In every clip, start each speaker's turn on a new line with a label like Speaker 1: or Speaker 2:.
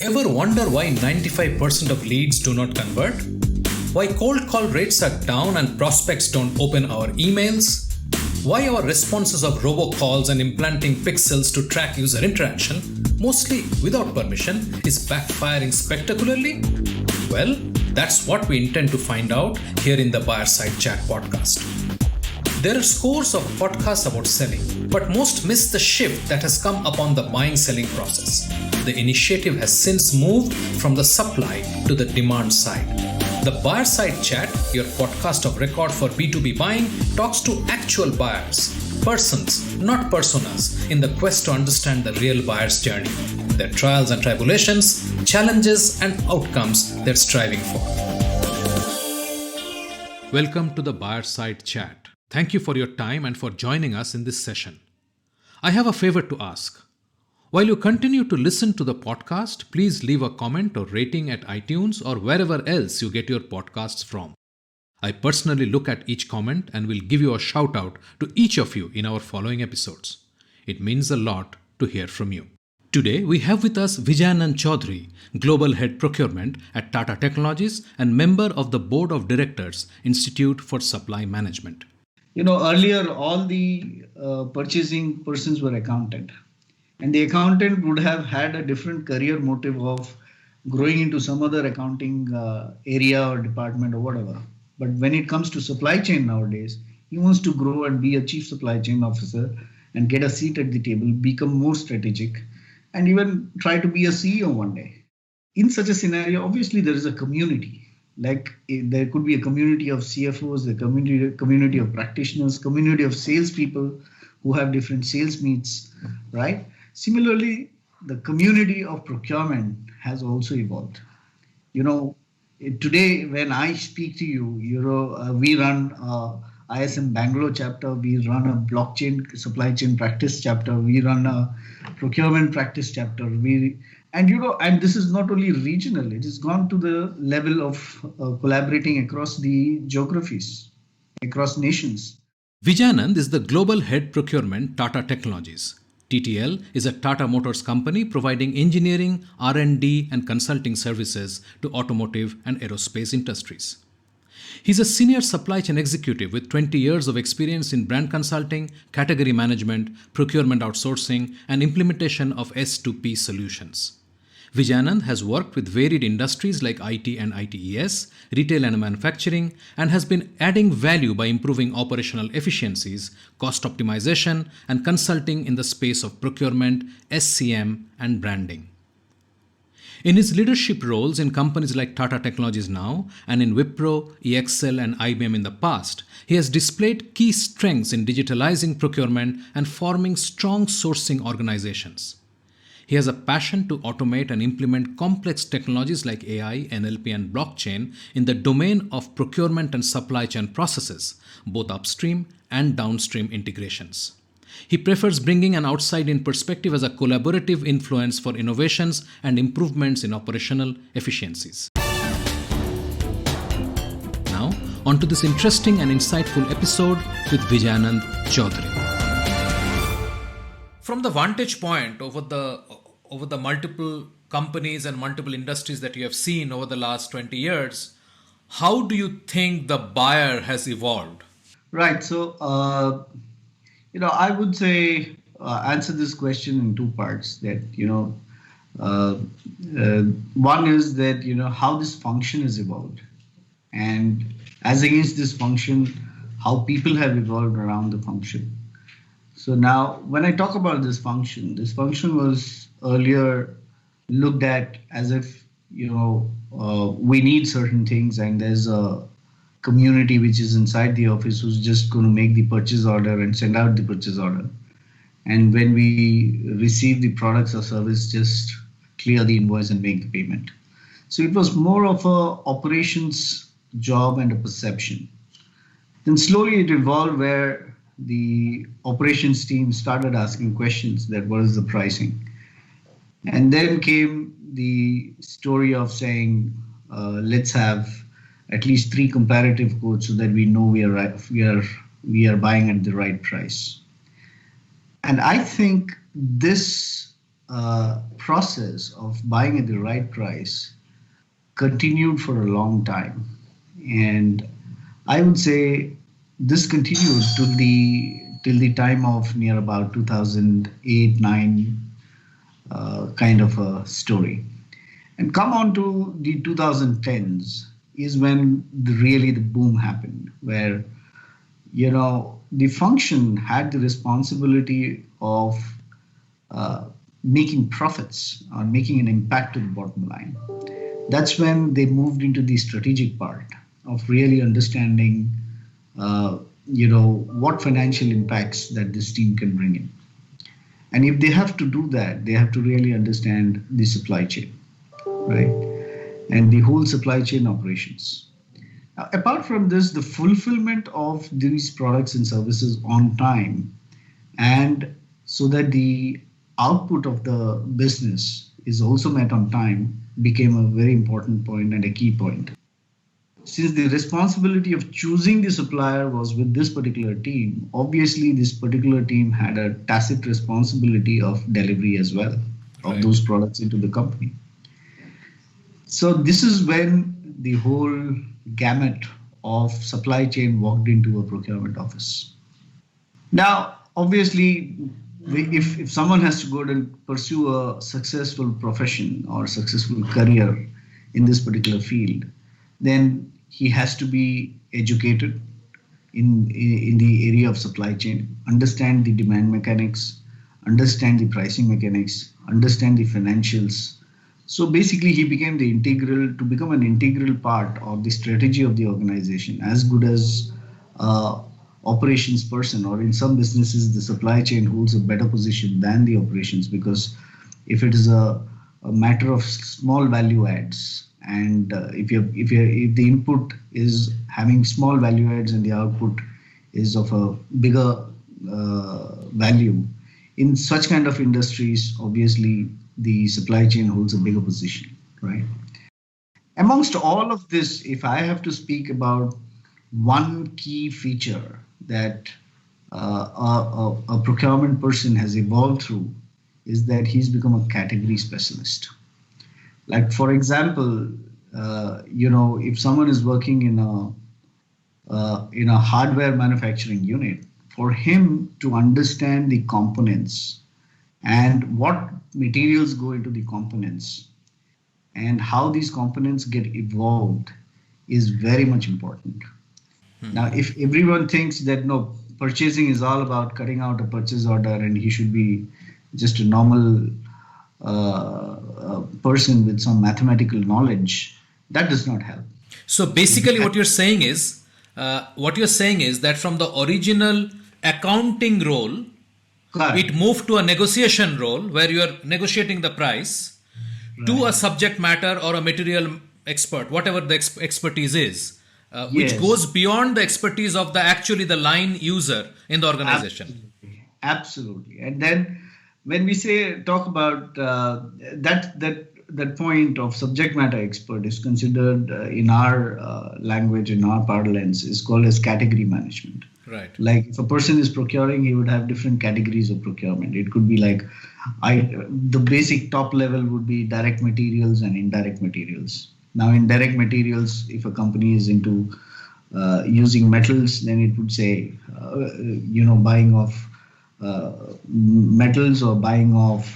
Speaker 1: Ever wonder why 95% of leads do not convert? Why cold call rates are down and prospects don't open our emails? Why our responses of robocalls and implanting pixels to track user interaction, mostly without permission, is backfiring spectacularly? Well, that's what we intend to find out here in the Buyer Side Chat podcast. There are scores of podcasts about selling, but most miss the shift that has come upon the buying-selling process. The initiative has since moved from the supply to the demand side. The Buyer Side Chat, your podcast of record for B2B buying, talks to actual buyers, persons, not personas, in the quest to understand the real buyer's journey, their trials and tribulations, challenges and outcomes they're striving for. Welcome to the Buyer Side Chat. Thank you for your time and for joining us in this session. I have a favor to ask. While you continue to listen to the podcast, please leave a comment or rating at iTunes or wherever else you get your podcasts from. I personally look at each comment and will give you a shout out to each of you in our following episodes. It means a lot to hear from you. Today, we have with us Vijayanand Chaudhary, Global Head Procurement at Tata Technologies and member of the Board of Directors, Institute for Supply Management.
Speaker 2: Earlier all the purchasing persons were accountant, and the accountant would have had a different career motive of growing into some other accounting area or department or whatever. But when it comes to supply chain nowadays, he wants to grow and be a chief supply chain officer and get a seat at the table, become more strategic, and even try to be a CEO one day. In such a scenario, obviously there is a community. Like there could be a community of CFOs, the community of practitioners, community of salespeople who have different sales needs, right? Similarly, the community of procurement has also evolved. Today when I speak to you, we run ISM Bangalore chapter, we run a blockchain supply chain practice chapter, we run a procurement practice chapter, and this is not only regional, it has gone to the level of collaborating across the geographies, across nations.
Speaker 1: Vijayanand is the Global Head Procurement Tata Technologies. TTL is a Tata Motors company providing engineering, R&D and consulting services to automotive and aerospace industries. He's a senior supply chain executive with 20 years of experience in brand consulting, category management, procurement outsourcing, and implementation of S2P solutions. Vijayanand has worked with varied industries like IT and ITES, retail and manufacturing, and has been adding value by improving operational efficiencies, cost optimization, and consulting in the space of procurement, SCM, and branding. In his leadership roles in companies like Tata Technologies now and in Wipro, EXL, and IBM in the past, he has displayed key strengths in digitalizing procurement and forming strong sourcing organizations. He has a passion to automate and implement complex technologies like AI, NLP, and blockchain in the domain of procurement and supply chain processes, both upstream and downstream integrations. He prefers bringing an outside-in perspective as a collaborative influence for innovations and improvements in operational efficiencies. Now, on to this interesting and insightful episode with Vijayanand Chaudhary. From the vantage point over the multiple companies and multiple industries that you have seen over the last 20 years, how do you think the buyer has evolved?
Speaker 2: Right. So, I would say answer this question in two parts. That one is that how this function has evolved, and as against this function, how people have evolved around the function. So now, when I talk about this function was earlier looked at as if we need certain things, and there's a community which is inside the office who's just going to make the purchase order and send out the purchase order. And when we receive the products or service, just clear the invoice and make the payment. So it was more of a operations job and a perception. Then slowly it evolved where the operations team started asking questions that what is the pricing? And then came the story of saying, let's have at least 3 comparative quotes so that we know we are buying at the right price. And I think this process of buying at the right price continued for a long time. And I would say this continued till the time of near about 2008 9 kind of a story. And come on to the 2010s is when really the boom happened, where the function had the responsibility of making profits or making an impact to the bottom line. That's when they moved into the strategic part of really understanding, what financial impacts that this team can bring in. And if they have to do that, they have to really understand the supply chain, right? And the whole supply chain operations. Now, apart from this, the fulfillment of these products and services on time, and so that the output of the business is also met on time, became a very important point and a key point. Since the responsibility of choosing the supplier was with this particular team, obviously this particular team had a tacit responsibility of delivery as well of
Speaker 1: Right.
Speaker 2: those products into the company. So this is when the whole gamut of supply chain walked into a procurement office. Now, obviously, if someone has to go and pursue a successful profession or successful career in this particular field, then he has to be educated in the area of supply chain, understand the demand mechanics, understand the pricing mechanics, understand the financials. So basically, he became become an integral part of the strategy of the organization, as good as operations person, or in some businesses, the supply chain holds a better position than the operations, because if it is a matter of small value adds, and if the input is having small value adds and the output is of a bigger value, in such kind of industries, obviously the supply chain holds a bigger position, right? Amongst all of this, if I have to speak about one key feature that a procurement person has evolved through, is that he's become a category specialist. Like, for example, if someone is working in a hardware manufacturing unit, for him to understand the components and what materials go into the components and how these components get evolved is very much important. Now, if everyone thinks that no, purchasing is all about cutting out a purchase order and he should be just a normal person with some mathematical knowledge, that does not help.
Speaker 1: So basically, what you're saying is that from the original accounting role,
Speaker 2: Correct.
Speaker 1: it moved to a negotiation role where you are negotiating the price to a subject matter or a material expert, whatever the expertise is, which
Speaker 2: Yes.
Speaker 1: goes beyond the expertise of the line user in the organization.
Speaker 2: Absolutely. And then when we talk about that point of subject matter expert is considered in our language, in our parlance, is called as category management.
Speaker 1: Right.
Speaker 2: Like, if a person is procuring, he would have different categories of procurement. It could be like the basic top level would be direct materials and indirect materials. Now, in direct materials, if a company is into using metals, then it would say, buying of metals, or buying of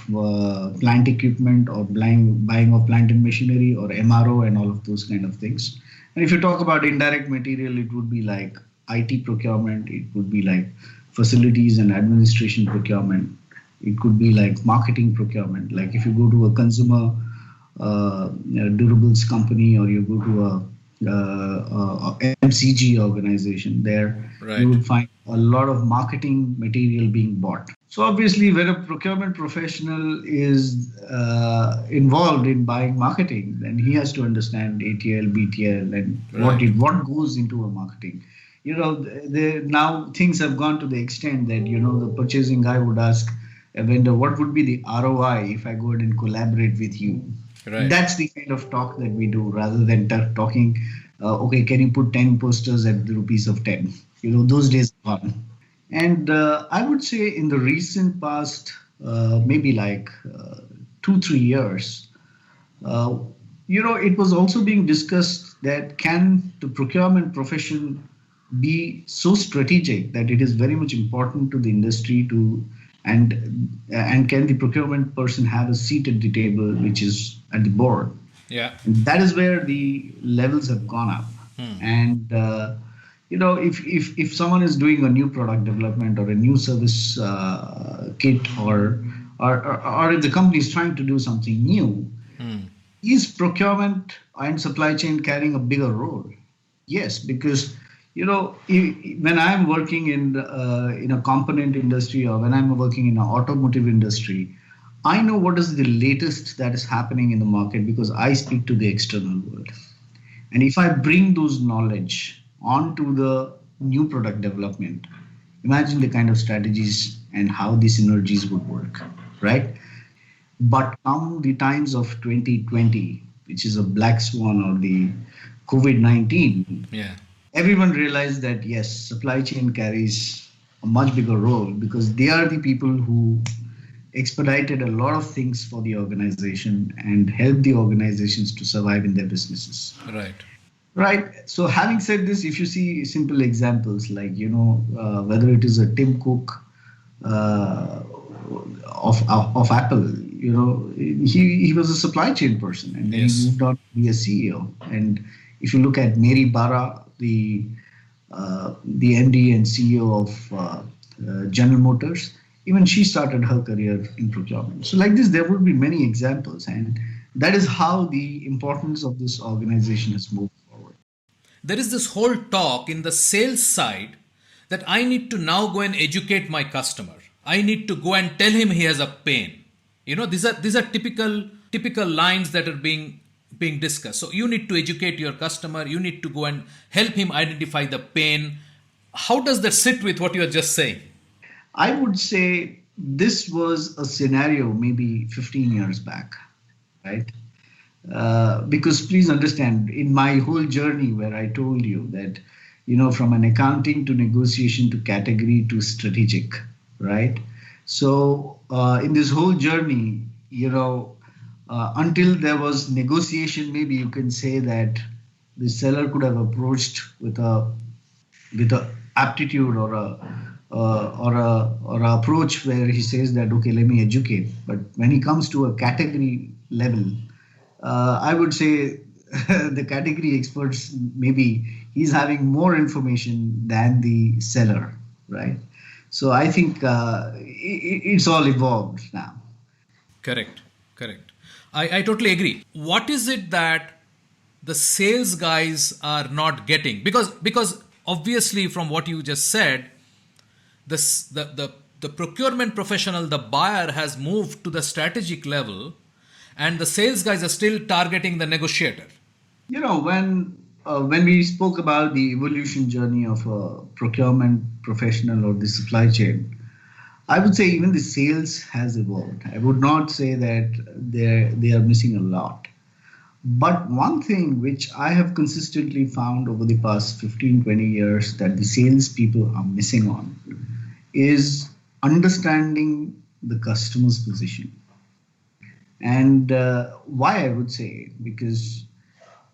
Speaker 2: plant equipment, or buying of plant and machinery, or MRO, and all of those kind of things. And if you talk about indirect material, it would be like IT procurement, it would be like facilities and administration procurement, it could be like marketing procurement. Like, if you go to a consumer durables company, or you go to a MCG organization, there
Speaker 1: Right.
Speaker 2: you would find a lot of marketing material being bought. So obviously, when a procurement professional is involved in buying marketing, then he has to understand ATL, BTL, and
Speaker 1: Right.
Speaker 2: what goes into a marketing. Now things have gone to the extent that the purchasing guy would ask a vendor, what would be the ROI if I go ahead and collaborate with you?
Speaker 1: Right.
Speaker 2: That's the kind of talk that we do, rather than talking, okay, can you put 10 posters at the rupees of 10? Those days are gone. And I would say in the recent past, maybe like 2 3 years, uh, it was also being discussed that can the procurement profession be so strategic that it is very much important to the industry to and can the procurement person have a seat at the table, which is at the board.
Speaker 1: Yeah.
Speaker 2: And that is where the levels have gone up. And if someone is doing a new product development or a new service kit, or if the company is trying to do something new, is procurement and supply chain carrying a bigger role? Yes, because when I'm working in a component industry, or when I'm working in an automotive industry, I know what is the latest that is happening in the market because I speak to the external world. And if I bring those knowledge onto the new product development, imagine the kind of strategies and how these synergies would work, right? But come the times of 2020, which is a black swan, or the COVID-19,
Speaker 1: Yeah.
Speaker 2: everyone realized that yes, supply chain carries a much bigger role because they are the people who expedited a lot of things for the organization and helped the organizations to survive in their businesses.
Speaker 1: Right.
Speaker 2: Right. So, having said this, if you see simple examples like, whether it is a Tim Cook uh, of Apple, he was a supply chain person, and then
Speaker 1: Yes.
Speaker 2: he moved on to be a CEO. And if you look at Mary Barra, the MD and CEO of General Motors, even she started her career in procurement. So, like this, there would be many examples, and that is how the importance of this organization has moved forward.
Speaker 1: There is this whole talk in the sales side that I need to now go and educate my customer. I need to go and tell him he has a pain. These are typical lines that are being discussed. So you need to educate your customer. You need to go and help him identify the pain. How does that sit with what you are just saying?
Speaker 2: I would say this was a scenario maybe 15 years back, right? Because please understand, in my whole journey where I told you that, from an accounting to negotiation to category to strategic, right? So in this whole journey, until there was negotiation, maybe you can say that the seller could have approached with a aptitude or a approach where he says that, okay, let me educate. But when he comes to a category level, I would say the category experts, maybe he's having more information than the seller, right? So I think it's all evolved now.
Speaker 1: Correct. Correct. I totally agree. What is it that the sales guys are not getting? Because obviously from what you just said, the procurement professional, the buyer has moved to the strategic level, and the sales guys are still targeting the negotiator.
Speaker 2: When we spoke about the evolution journey of a procurement professional or the supply chain, I would say even the sales has evolved. I would not say that they are missing a lot. But one thing which I have consistently found over the past 15 20 years that the sales people are missing on is understanding the customer's position. And why I would say, because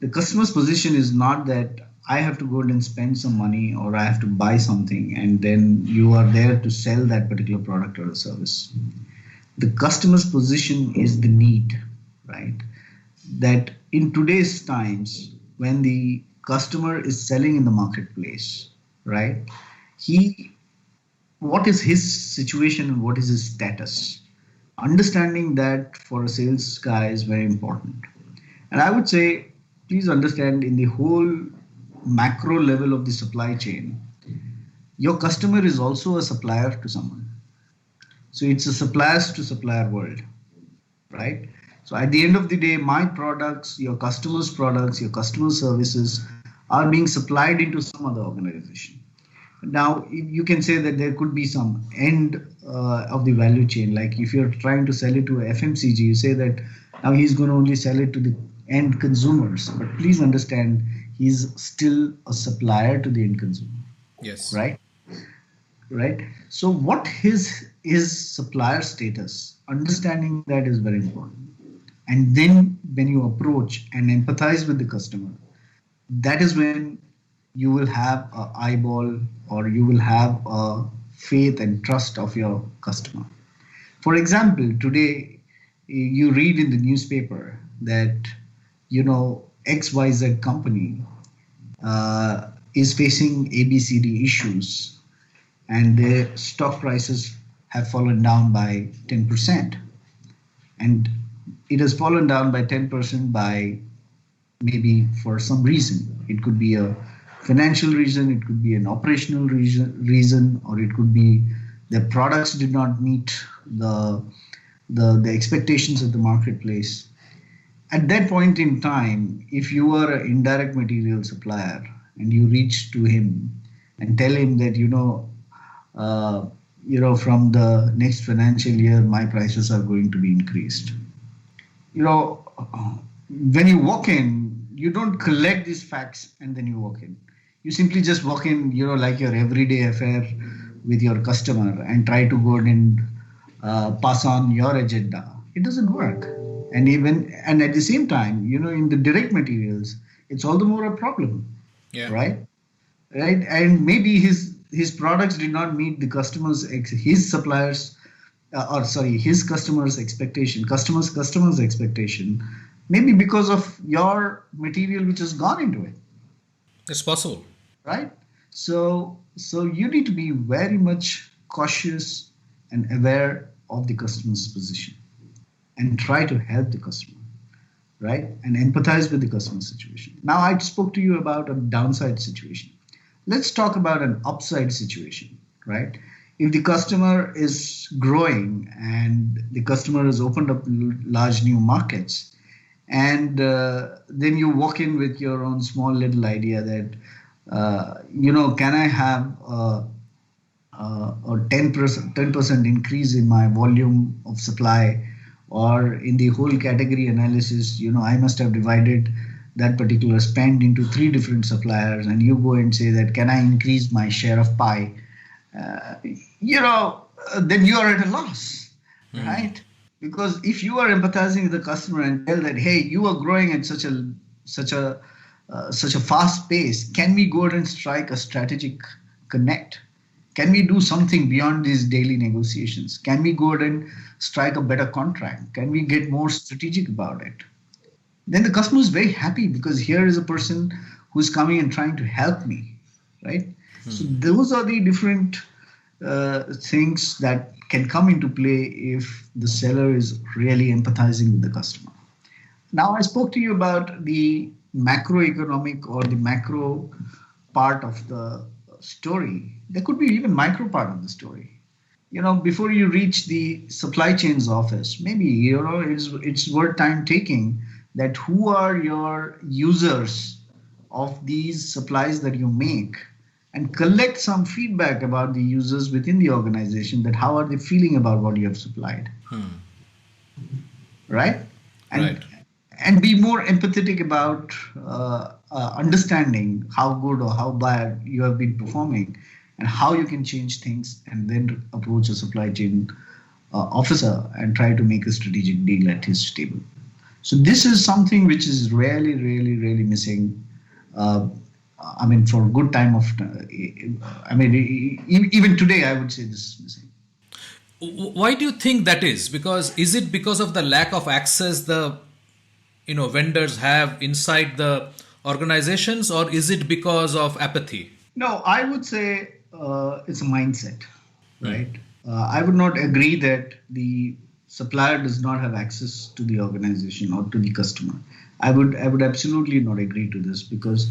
Speaker 2: the customer's position is not that I have to go and spend some money or I have to buy something and then you are there to sell that particular product or a service. The customer's position is the need, right? That in today's times, when the customer is selling in the marketplace, right? What is his situation and what is his status? Understanding that for a sales guy is very important. And I would say, please understand in the whole macro level of the supply chain, your customer is also a supplier to someone. So it's a suppliers to supplier world, right? So at the end of the day, my products, your products, your customer services are being supplied into some other organization. Now, you can say that there could be some end of the value chain. Like if you're trying to sell it to a FMCG, you say that now he's going to only sell it to the end consumers. But please understand, he's still a supplier to the end consumer,
Speaker 1: Yes.
Speaker 2: right? Right. So what his supplier status understanding that is very important. And then when you approach and empathize with the customer, that is when you will have a eyeball, or you will have a faith and trust of your customer. For example, today you read in the newspaper that XYZ company is facing ABCD issues, and their stock prices have fallen down by 10%. And it has fallen down by 10% by maybe for some reason. It could be a financial reason, it could be an operational reason, or it could be the products did not meet the expectations of the marketplace. At that point in time, if you are an indirect material supplier and you reach to him and tell him that from the next financial year my prices are going to be increased, when you walk in, you don't collect these facts and then you walk in. You simply just walk in, like your everyday affair with your customer, and try to go and pass on your agenda. It doesn't work. And at the same time, in the direct materials, it's all the more a problem.
Speaker 1: Yeah.
Speaker 2: Right. And maybe his products did not meet the his customers' expectation, customers' expectation, maybe because of your material which has gone into it.
Speaker 1: It's possible.
Speaker 2: Right. So you need to be very much cautious and aware of the customer's position and try to help the customer, right? And empathize with the customer situation. Now, I spoke to you about a downside situation. Let's talk about an upside situation, right? If the customer is growing and the customer has opened up large new markets, and then you walk in with your own small little idea that, can I have a 10% increase in my volume of supply, or in the whole category analysis, I must have divided that particular spend into 3 different suppliers, and you go and say that, can I increase my share of pie? Then you are at a loss, right? Because if you are empathizing with the customer and tell that, hey, you are growing at such a fast pace, can we go ahead and strike a strategic connect? Can we do something beyond these daily negotiations? Can we go ahead and strike a better contract? Can we get more strategic about it? Then the customer is very happy, because here is a person who's coming and trying to help me, right? So those are the different things that can come into play if the seller is really empathizing with the customer. Now, I spoke to you about the macroeconomic or the macro part of the story. There could be even micro part of the story. Before you reach the supply chains office, maybe it's worth time taking that who are your users of these supplies that you make, and collect some feedback about the users within the organization, that how are they feeling about what you have supplied. Right? And be more empathetic about understanding how good or how bad you have been performing, and how you can change things, and then approach a supply chain officer and try to make a strategic deal at his table. So this is something which is really, really, really missing. For a good time of, even today, I would say this is missing.
Speaker 1: Why do you think that is? Is it because of the lack of access the vendors have inside the organizations, or is it because of apathy?
Speaker 2: No, I would say it's a mindset, right? I would not agree that the supplier does not have access to the organization or to the customer. I would absolutely not agree to this, because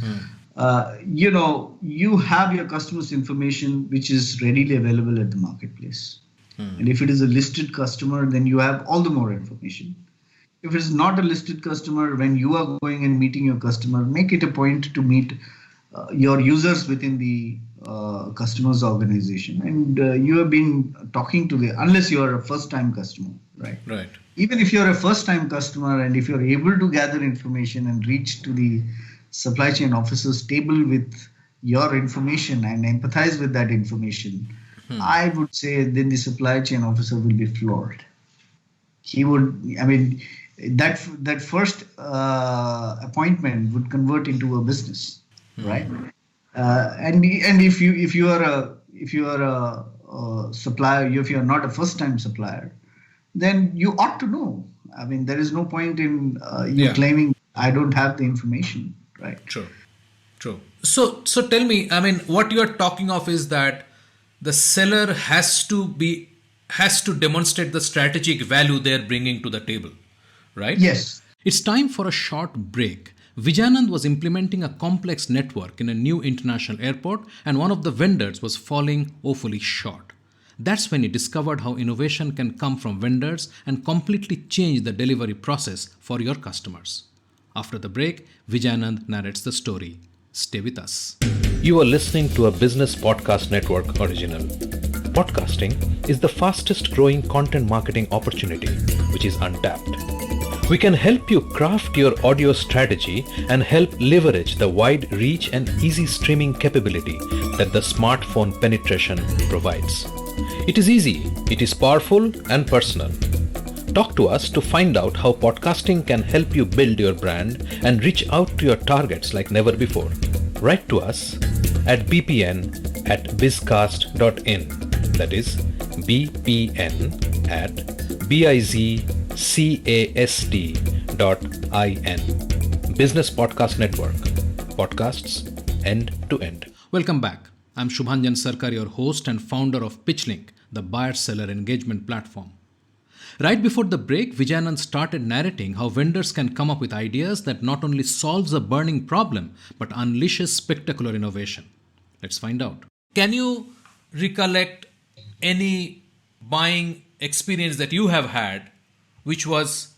Speaker 2: you have your customers' information which is readily available at the marketplace. And if it is a listed customer, then you have all the more information. If it is not a listed customer, when you are going and meeting your customer, make it a point to meet your users within the customer's organization. And you have been talking to unless you are a first-time customer, right?
Speaker 1: Right.
Speaker 2: Even if you're a first-time customer, and if you're able to gather information and reach to the supply chain officer's table with your information and empathize with that information, I would say then the supply chain officer will be floored. he would, I mean, that first appointment would convert into a business, right? And if you are a supplier, if you are not a first time supplier, then you ought to know. I mean, there is no point in you
Speaker 1: Yeah.
Speaker 2: claiming I don't have the information, right?
Speaker 1: True. True. So tell me, I mean, what you are talking of is that the seller has to demonstrate the strategic value they're bringing to the table, right?
Speaker 2: Yes.
Speaker 1: It's time for a short break. Vijayanand was implementing a complex network in a new international airport, and one of the vendors was falling woefully short. That's when he discovered how innovation can come from vendors and completely change the delivery process for your customers. After the break, Vijayanand narrates the story. Stay with us. You are listening to a Business Podcast Network original. Podcasting is the fastest growing content marketing opportunity which is untapped. We can help you craft your audio strategy and help leverage the wide reach and easy streaming capability that the smartphone penetration provides. It is easy, it is powerful and personal. Talk to us to find out how podcasting can help you build your brand and reach out to your targets like never before. Write to us at bpn@bizcast.in. That is bpn@bizcast.in. Business Podcast Network. Podcasts end to end. Welcome back. I'm Shubhanjan Sarkar, your host and founder of PitchLink, the buyer-seller engagement platform. Right before the break, Vijayanand started narrating how vendors can come up with ideas that not only solves a burning problem, but unleashes spectacular innovation. Let's find out. Can you recollect any buying experience that you have had which was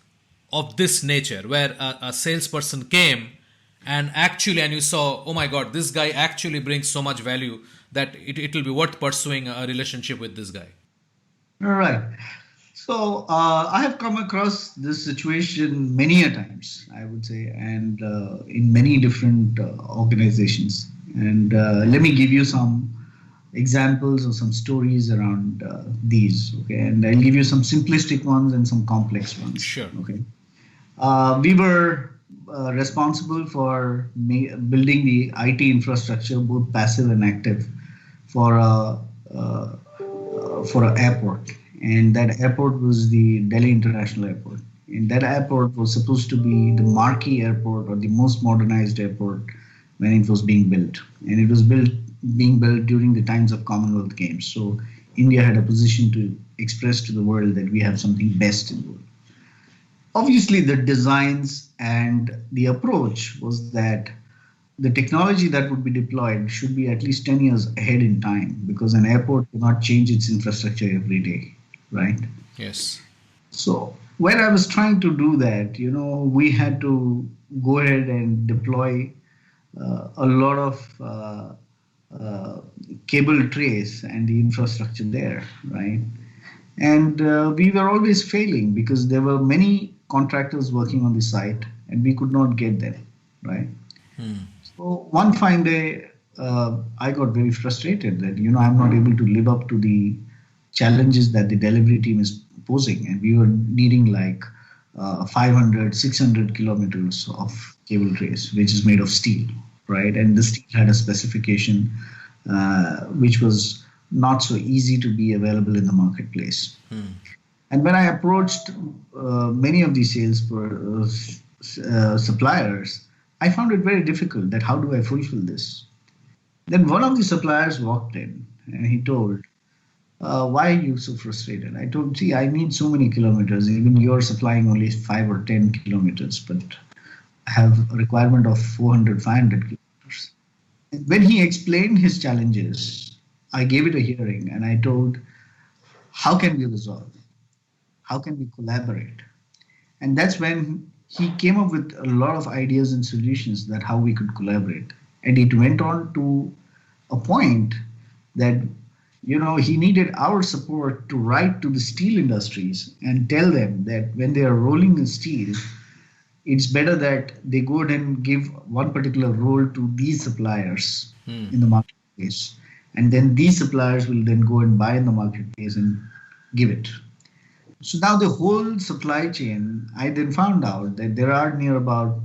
Speaker 1: of this nature, where a salesperson came and you saw, oh my God, this guy actually brings so much value that it will be worth pursuing a relationship with this guy?
Speaker 2: All right. So I have come across this situation many a times, I would say, and in many different organizations. And let me give you some examples or some stories around these. Okay, and I'll give you some simplistic ones and some complex ones.
Speaker 1: Sure.
Speaker 2: Okay. We were responsible for building the IT infrastructure, both passive and active, for an airport. And that airport was the Delhi International Airport. And that airport was supposed to be the marquee airport or the most modernized airport when it was being built. And it was being built during the times of Commonwealth Games. So India had a position to express to the world that we have something best in the world. Obviously, the designs and the approach was that the technology that would be deployed should be at least 10 years ahead in time, because an airport cannot change its infrastructure every day, right?
Speaker 1: Yes.
Speaker 2: So when I was trying to do that, we had to go ahead and deploy a lot of cable trays and the infrastructure there, right? And we were always failing because there were many contractors working on the site and we could not get them, right? So one fine day, I got very frustrated that, I'm not able to live up to the challenges that the delivery team is posing. And we were needing like 500, 600 kilometers of cable trays, which is made of steel, right? And the steel had a specification which was not so easy to be available in the marketplace. And when I approached many of these suppliers, I found it very difficult that how do I fulfill this? Then one of the suppliers walked in and he told, why are you so frustrated? I told, see, I need so many kilometers. Even you're supplying only 5 or 10 kilometers, but I have a requirement of 400, 500 kilometers. And when he explained his challenges, I gave it a hearing and I told, how can we resolve? How can we collaborate? And that's when he came up with a lot of ideas and solutions that how we could collaborate. And it went on to a point that, he needed our support to write to the steel industries and tell them that when they are rolling the steel, it's better that they go ahead and give one particular role to these suppliers in the marketplace. And then these suppliers will then go and buy in the marketplace and give it. So now the whole supply chain, I then found out that there are near about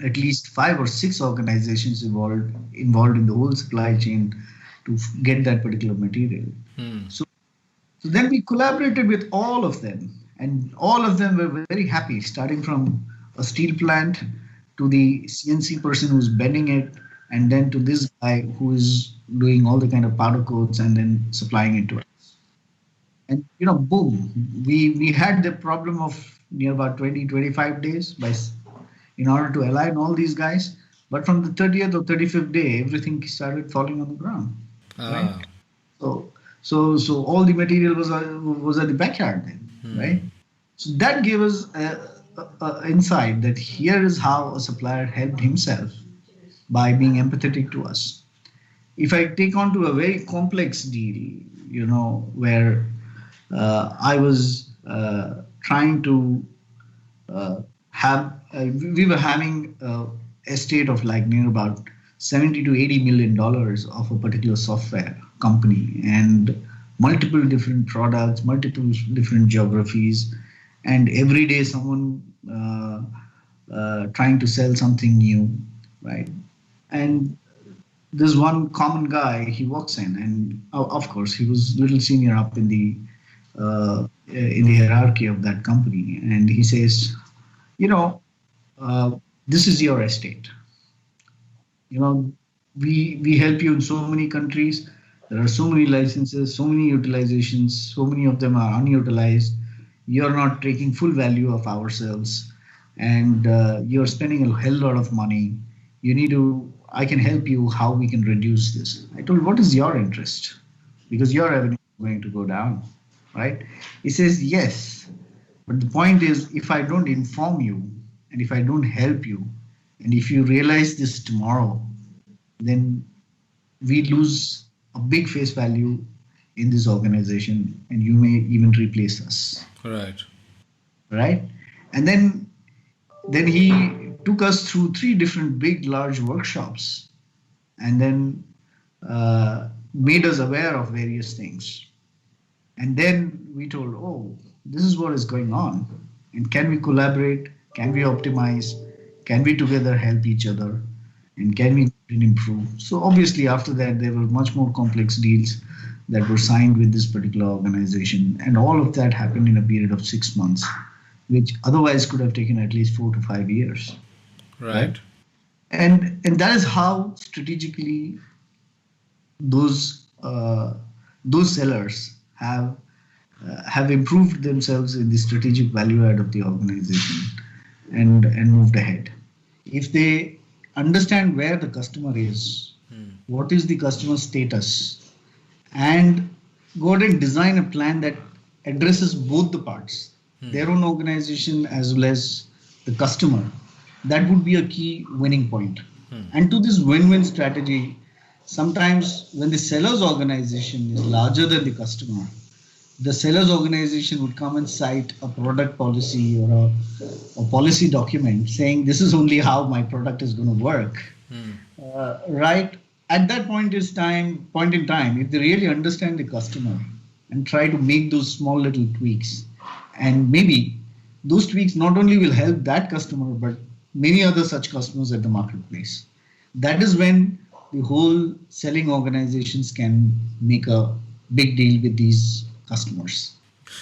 Speaker 2: at least 5 or 6 organizations involved in the whole supply chain to get that particular material.
Speaker 1: Hmm.
Speaker 2: So, so then we collaborated with all of them, and all of them were very happy, starting from a steel plant to the CNC person who's bending it, and then to this guy who is doing all the kind of powder coats and then supplying it to us. And boom, we had the problem of near about 20-25 days in order to align all these guys. But from the 30th or 35th day, everything started falling on the ground, right?
Speaker 1: Ah.
Speaker 2: So all the material was at the backyard then, right? So that gave us a insight that here is how a supplier helped himself by being empathetic to us. If I take on to a very complex deal, where I was trying to we were having a estate of like near about 70 to 80 million dollars of a particular software company and multiple different products, multiple different geographies, and every day someone trying to sell something new, right? And this one common guy, he walks in, and of course he was little senior up in the hierarchy of that company, and he says, you know, this is your estate. You know, we help you in so many countries. There are so many licenses, so many utilizations, so many of them are unutilized. You're not taking full value of ourselves, and you're spending a hell lot of money. You need to. I can help you. How we can reduce this? I told, what is your interest? Because your revenue is going to go down, right? He says yes, but the point is, if I don't inform you, and if I don't help you, and if you realize this tomorrow, then we lose a big face value in this organization, and you may even replace us,
Speaker 1: Right.
Speaker 2: right? And then he took us through 3 different big large workshops, and then made us aware of various things. And then we told, oh, this is what is going on, and can we collaborate, can we optimize, can we together help each other, and can we improve? So obviously after that there were much more complex deals that were signed with this particular organization, and all of that happened in a period of 6 months, which otherwise could have taken at least 4 to 5 years,
Speaker 1: Right.
Speaker 2: and that is how strategically those sellers have improved themselves in the strategic value add of the organization, and moved ahead. If they understand where the customer is, what is the customer status, and go ahead and design a plan that addresses both the parts, their own organization as well as the customer, that would be a key winning point. And to this win-win strategy, sometimes when the seller's organization is larger than the customer, the seller's organization would come and cite a product policy or a policy document saying this is only how my product is going to work. Right at that point in time, if they really understand the customer and try to make those small little tweaks, and maybe those tweaks not only will help that customer but many other such customers at the marketplace, that is when the whole selling organizations can make a big deal with these customers.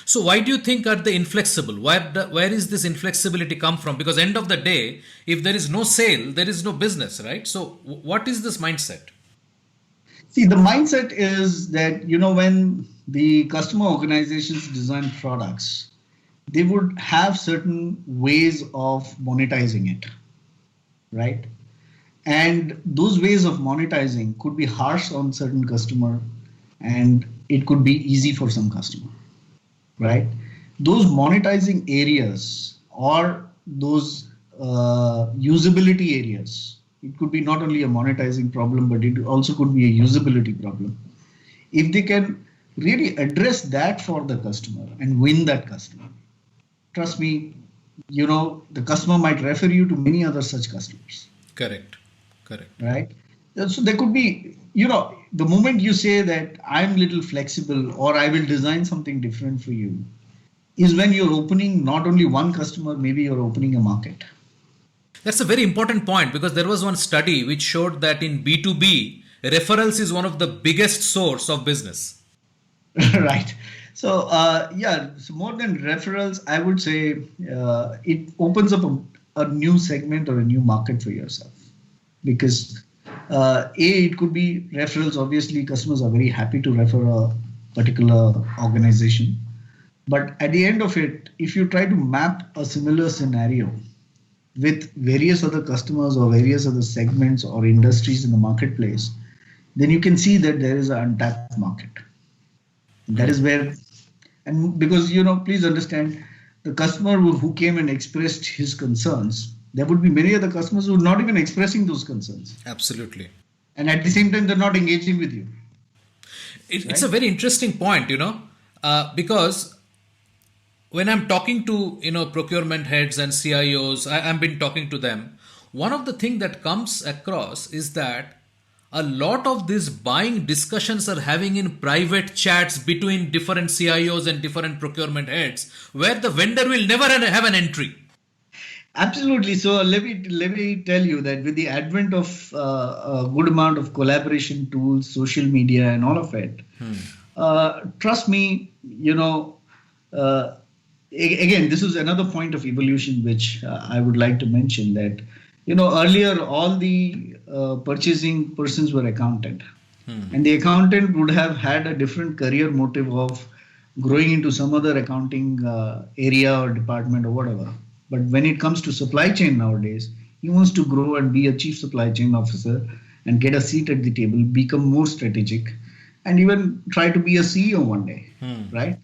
Speaker 1: So why do you think are they inflexible? Where is this inflexibility come from? Because end of the day, if there is no sale, there is no business, right? So what is this mindset?
Speaker 2: See, the mindset is that, when the customer organizations design products, they would have certain ways of monetizing it, right? And those ways of monetizing could be harsh on certain customer, and it could be easy for some customer, right? Those monetizing areas or those usability areas, it could be not only a monetizing problem, but it also could be a usability problem. If they can really address that for the customer and win that customer, trust me, the customer might refer you to many other such customers.
Speaker 1: Correct. Correct.
Speaker 2: Right? So there could be, the moment you say that I'm little flexible or I will design something different for you, is when you're opening not only one customer, maybe you're opening a market.
Speaker 1: That's a very important point, because there was one study which showed that in B2B, referrals is one of the biggest source of business.
Speaker 2: Right. So, so more than referrals, I would say it opens up a new segment or a new market for yourself. Because it could be referrals. Obviously, customers are very happy to refer a particular organization. But at the end of it, if you try to map a similar scenario with various other customers or various other segments or industries in the marketplace, then you can see that there is an untapped market. That is where, and because, please understand, the customer who came and expressed his concerns, there would be many other customers who are not even expressing those concerns.
Speaker 1: Absolutely.
Speaker 2: And at the same time, they're not engaging with you.
Speaker 1: It's a very interesting point, because when I'm talking to, procurement heads and CIOs, I've been talking to them. One of the things that comes across is that a lot of these buying discussions are having in private chats between different CIOs and different procurement heads, where the vendor will never have an entry.
Speaker 2: Absolutely. So let me tell you that with the advent of a good amount of collaboration tools, social media, and all of it, trust me, again, this is another point of evolution which I would like to mention, that earlier all the purchasing persons were accountant, and the accountant would have had a different career motive of growing into some other accounting area or department or whatever. But when it comes to supply chain nowadays, he wants to grow and be a chief supply chain officer and get a seat at the table, become more strategic, and even try to be a CEO one day, right?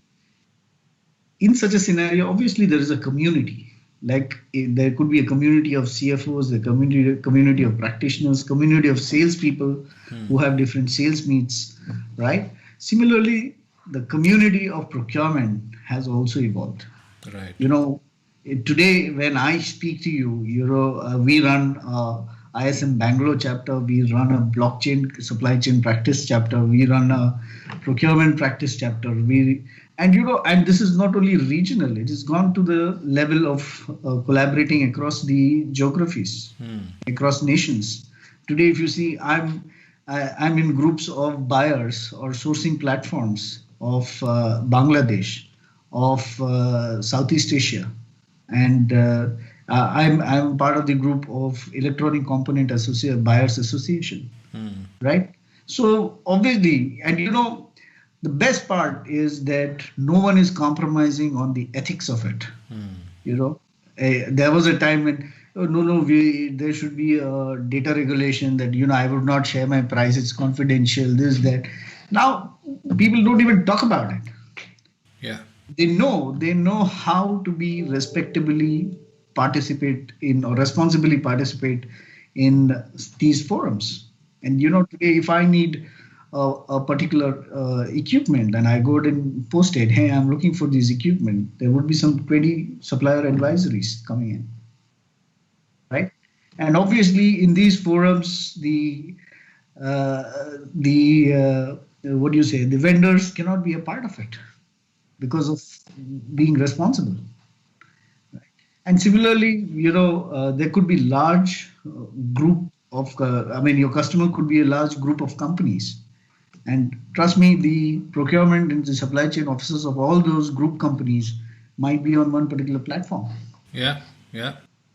Speaker 2: In such a scenario, obviously there is a community. Like there could be a community of CFOs, a community of practitioners, community of salespeople who have different sales meets, right? Similarly, the community of procurement has also evolved.
Speaker 1: Right.
Speaker 2: Today, when I speak to you, we run ISM Bangalore chapter, we run a blockchain supply chain practice chapter, we run a procurement practice chapter. And this is not only regional; it has gone to the level of collaborating across the geographies, across nations. Today, if you see, I'm in groups of buyers or sourcing platforms of Bangladesh, of Southeast Asia. And I'm part of the group of Electronic Component Buyers Association, right? So obviously, and the best part is that no one is compromising on the ethics of it. There was a time when there should be a data regulation that I would not share my price. It's confidential. This, that. Now people don't even talk about it.
Speaker 1: Yeah.
Speaker 2: They know how to be responsibly participate in these forums. And today, if I need a particular equipment and I go and post it, hey, I'm looking for this equipment, there would be some 20 supplier advisories coming in, right? And obviously, in these forums, the vendors cannot be a part of it, because of being responsible. Right? And similarly, there could be large group of, your customer could be a large group of companies. And trust me, the procurement and the supply chain officers of all those group companies might be on one particular platform.
Speaker 1: Yeah.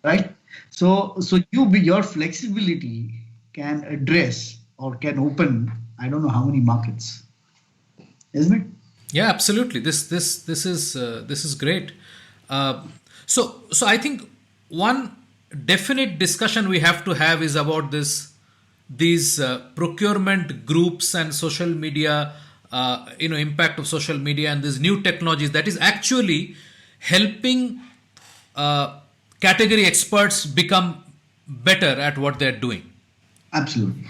Speaker 2: Right? So your flexibility can address or can open, I don't know how many markets, isn't it?
Speaker 1: Yeah, absolutely. This is great. So I think one definite discussion we have to have is about these procurement groups and social media, impact of social media and these new technologies that is actually helping category experts become better at what they're doing.
Speaker 2: Absolutely.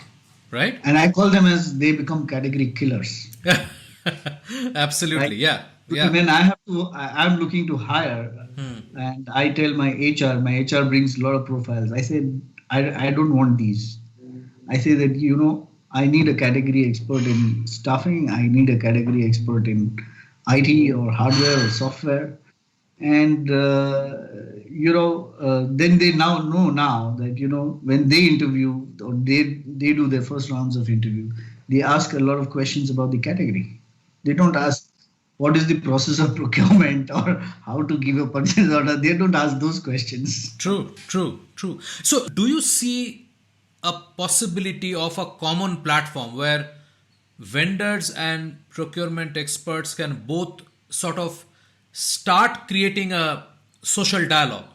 Speaker 1: Right?
Speaker 2: And I call them as they become category killers.
Speaker 1: Absolutely.
Speaker 2: Right?
Speaker 1: Yeah.
Speaker 2: When I'm looking to hire, and I tell my HR brings a lot of profiles. I said, I don't want these. I say that, I need a category expert in staffing. I need a category expert in IT or hardware or software. And then they now know now that when they interview or they do their first rounds of interview, they ask a lot of questions about the category. They don't ask what is the process of procurement or how to give a purchase order. They don't ask those questions.
Speaker 1: True, true, true. So, do you see a possibility of a common platform where vendors and procurement experts can both sort of start creating a social dialogue?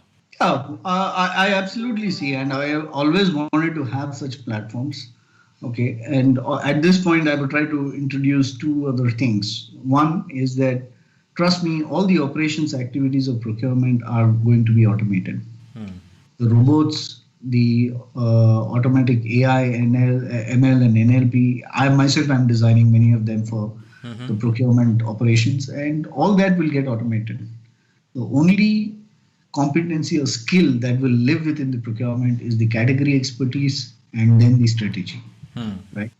Speaker 2: Yeah, I absolutely see, and I have always wanted to have such platforms. Okay, and at this point, I will try to introduce two other things. One is that, trust me, all the operations activities of procurement are going to be automated. The robots, the automatic AI, ML, and NLP. I myself am designing many of them for the procurement operations, and all that will get automated. The only competency or skill that will live within the procurement is the category expertise and then the strategy, right?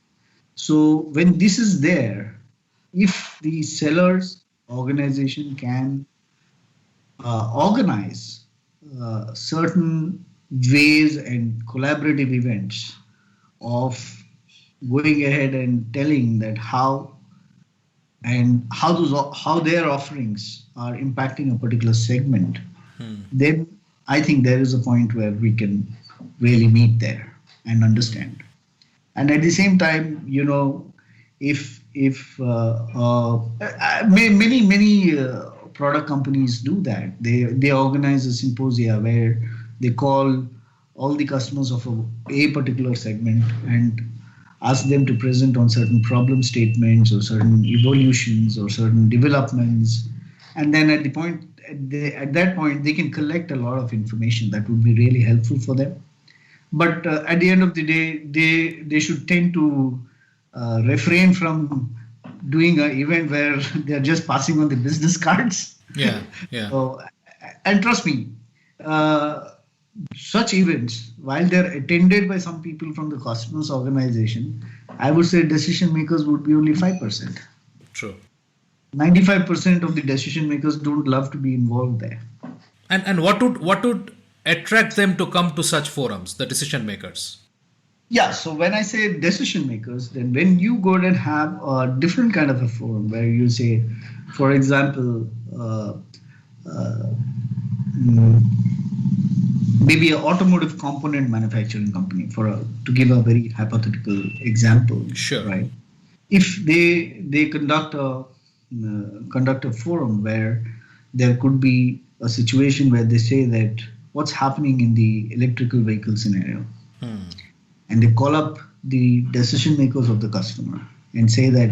Speaker 2: So when this is there, if the sellers organization can organize certain ways and collaborative events of going ahead and telling that how their offerings are impacting a particular segment, then I think there is a point where we can really meet there and understand. And at the same time, if many product companies do that, they organize a symposia where they call all the customers of a particular segment and ask them to present on certain problem statements or certain evolutions or certain developments, and then at that point they can collect a lot of information that would be really helpful for them. But at the end of the day, they should tend to refrain from doing an event where they're just passing on the business cards.
Speaker 1: Yeah, yeah.
Speaker 2: So, and trust me, such events, while they're attended by some people from the customers organization, I would say decision makers would be only 5%.
Speaker 1: True.
Speaker 2: 95% of the decision makers don't love to be involved there.
Speaker 1: And what would attract them to come to such forums, the decision makers?
Speaker 2: Yeah, so when I say decision makers, then when you go and have a different kind of a forum where you say, for example, maybe an automotive component manufacturing company, to give a very hypothetical example,
Speaker 1: Sure.
Speaker 2: right? If they conduct a forum where there could be a situation where they say that what's happening in the electrical vehicle scenario, and they call up the decision makers of the customer and say that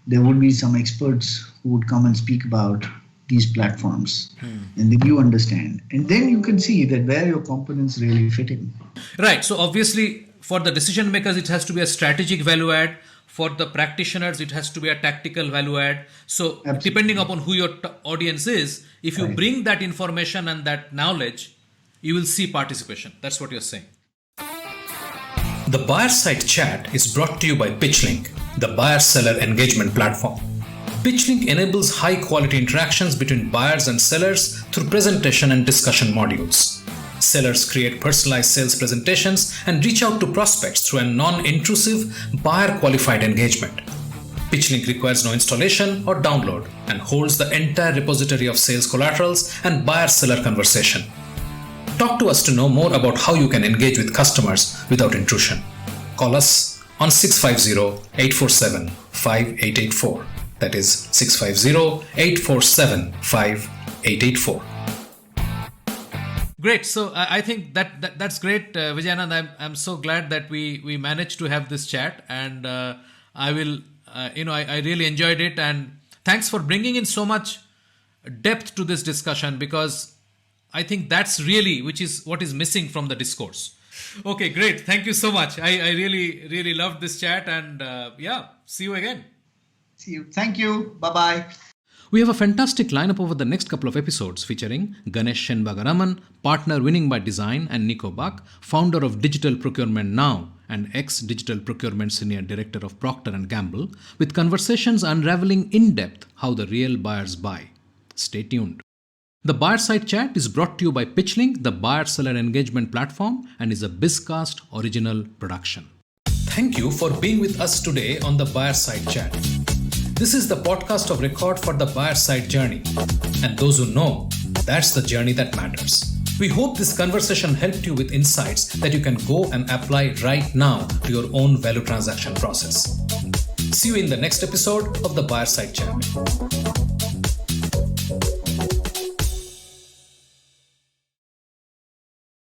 Speaker 2: there would be some experts who would come and speak about these platforms, and then you understand, and then you can see that where your components really fit in.
Speaker 1: Right. So obviously, for the decision makers, it has to be a strategic value add. For the practitioners, it has to be a tactical value add. So
Speaker 2: Absolutely.
Speaker 1: Depending upon who your audience is, if you
Speaker 2: Right.
Speaker 1: bring that information and that knowledge, you will see participation. That's what you're saying. The Buyer Site Chat is brought to you by PitchLink, the buyer-seller engagement platform. PitchLink enables high-quality interactions between buyers and sellers through presentation and discussion modules. Sellers create personalized sales presentations and reach out to prospects through a non-intrusive, buyer-qualified engagement. PitchLink requires no installation or download and holds the entire repository of sales collaterals and buyer-seller conversation. Talk to us to know more about how you can engage with customers without intrusion. Call us on 650-847-5884. That is 650-847-5884. Great. So I think that's great, Vijayanand. I'm so glad that we managed to have this chat, and I will, I really enjoyed it, and thanks for bringing in so much depth to this discussion, because I think that's really what is missing from the discourse. Okay, great. Thank you so much. I really loved this chat, and see you again.
Speaker 2: See you. Thank you. Bye-bye.
Speaker 1: We have a fantastic lineup over the next couple of episodes featuring Ganesh Shenbagaraman, partner Winning by Design, and Nico Bach, founder of Digital Procurement Now and ex-Digital Procurement Senior Director of Procter & Gamble, with conversations unraveling in depth how the real buyers buy. Stay tuned. The Buyer Side Chat is brought to you by PitchLink, the buyer-seller engagement platform, and is a Bizcast original production. Thank you for being with us today on the Buyer Side Chat. This is the podcast of record for the buyer side journey. And those who know, that's the journey that matters. We hope this conversation helped you with insights that you can go and apply right now to your own value transaction process. See you in the next episode of the Buyer Side Chat.